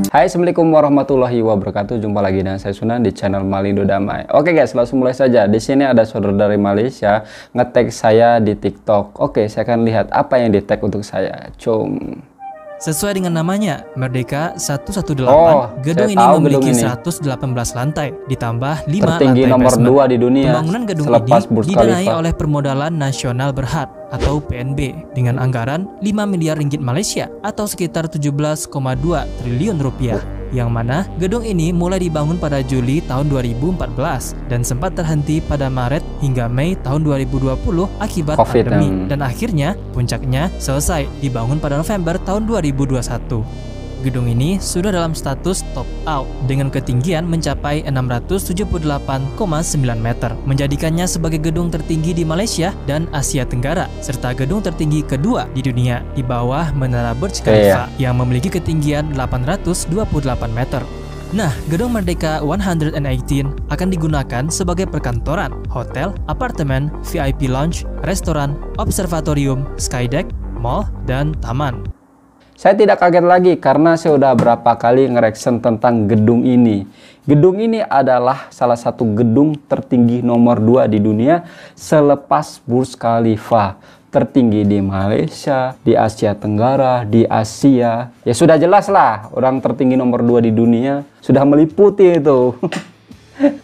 Hai, assalamualaikum warahmatullahi wabarakatuh. Jumpa lagi dengan saya Sunan di channel Malindo Damai. Oke guys, langsung mulai saja. Di sini ada saudara dari Malaysia nge-tag saya di TikTok. Oke, saya akan lihat apa yang di-tag untuk saya. Cum. Sesuai dengan namanya, Merdeka 118, gedung ini memiliki 118 lantai, ditambah 5 tertinggi lantai nomor basement. 2 di dunia. Pembangunan gedung ini didanai oleh Permodalan Nasional Berhad atau PNB dengan anggaran 5 miliar ringgit Malaysia atau sekitar 17,2 triliun rupiah. Yang mana gedung ini mulai dibangun pada Juli tahun 2014 dan sempat terhenti pada Maret hingga Mei tahun 2020 akibat pandemi, dan akhirnya puncaknya selesai dibangun pada November tahun 2021. Gedung ini sudah dalam status top out dengan ketinggian mencapai 678,9 meter, menjadikannya sebagai gedung tertinggi di Malaysia dan Asia Tenggara, serta gedung tertinggi kedua di dunia di bawah Menara Burj Khalifa yang memiliki ketinggian 828 meter. Nah, Gedung Merdeka 118 akan digunakan sebagai perkantoran, hotel, apartemen, VIP lounge, restoran, observatorium, skydeck, mall, dan taman. Saya tidak kaget lagi karena saya udah berapa kali nge-reaction tentang gedung ini. Gedung ini adalah salah satu gedung tertinggi nomor 2 di dunia selepas Burj Khalifa. Tertinggi di Malaysia, di Asia Tenggara, di Asia. Ya sudah jelas lah, orang tertinggi nomor 2 di dunia sudah meliputi itu.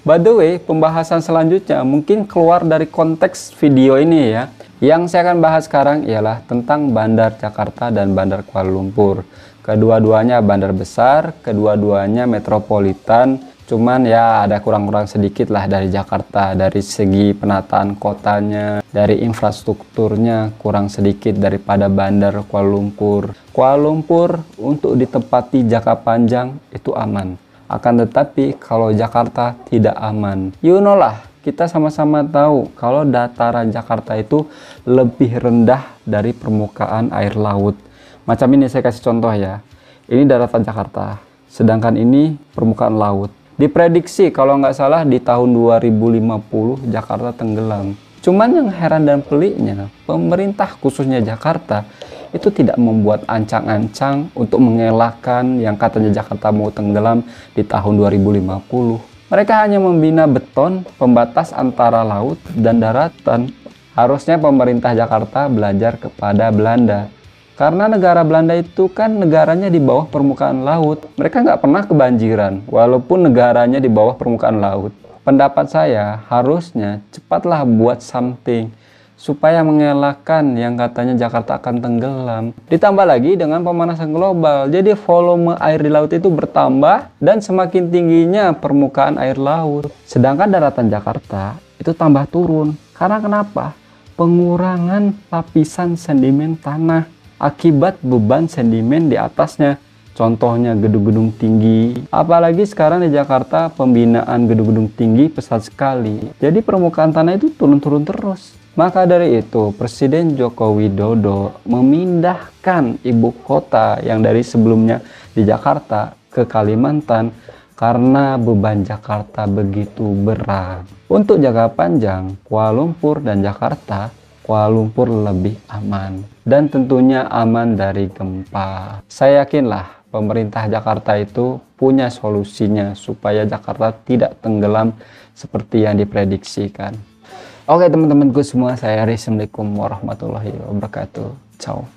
By the way, pembahasan selanjutnya mungkin keluar dari konteks video ini ya. Yang saya akan bahas sekarang ialah tentang Bandar Jakarta dan Bandar Kuala Lumpur. Kedua-duanya bandar besar, kedua-duanya metropolitan. Cuman ya ada kurang-kurang sedikit lah dari Jakarta. Dari segi penataan kotanya, dari infrastrukturnya kurang sedikit daripada Bandar Kuala Lumpur. Kuala Lumpur untuk ditempati jangka panjang itu aman. Akan tetapi kalau Jakarta tidak aman. You know lah. Kita sama-sama tahu kalau dataran Jakarta itu lebih rendah dari permukaan air laut. Macam ini saya kasih contoh ya. Ini daratan Jakarta, sedangkan ini permukaan laut. Diprediksi kalau nggak salah di tahun 2050 Jakarta tenggelam. Cuman yang heran dan peliknya, pemerintah khususnya Jakarta itu tidak membuat ancang-ancang untuk mengelakkan yang katanya Jakarta mau tenggelam di tahun 2050. Mereka hanya membina beton pembatas antara laut dan daratan. Harusnya pemerintah Jakarta belajar kepada Belanda. Karena negara Belanda itu kan negaranya di bawah permukaan laut. Mereka nggak pernah kebanjiran, walaupun negaranya di bawah permukaan laut. Pendapat saya, harusnya cepatlah buat something supaya mengelakkan yang katanya Jakarta akan tenggelam. Ditambah lagi dengan pemanasan global, jadi volume air di laut itu bertambah dan semakin tingginya permukaan air laut. Sedangkan daratan Jakarta itu tambah turun. Karena kenapa? Pengurangan lapisan sedimen tanah akibat beban sedimen di atasnya. Contohnya gedung-gedung tinggi. Apalagi sekarang di Jakarta pembinaan gedung-gedung tinggi pesat sekali. Jadi permukaan tanah itu turun-turun terus. Maka dari itu, Presiden Joko Widodo memindahkan ibu kota yang dari sebelumnya di Jakarta ke Kalimantan karena beban Jakarta begitu berat. Untuk jangka panjang, Kuala Lumpur dan Jakarta, Kuala Lumpur lebih aman. Dan tentunya aman dari gempa. Saya yakinlah pemerintah Jakarta itu punya solusinya supaya Jakarta tidak tenggelam seperti yang diprediksikan. Oke teman-temanku semua, saya Aris. Assalamualaikum warahmatullahi wabarakatuh. Ciao.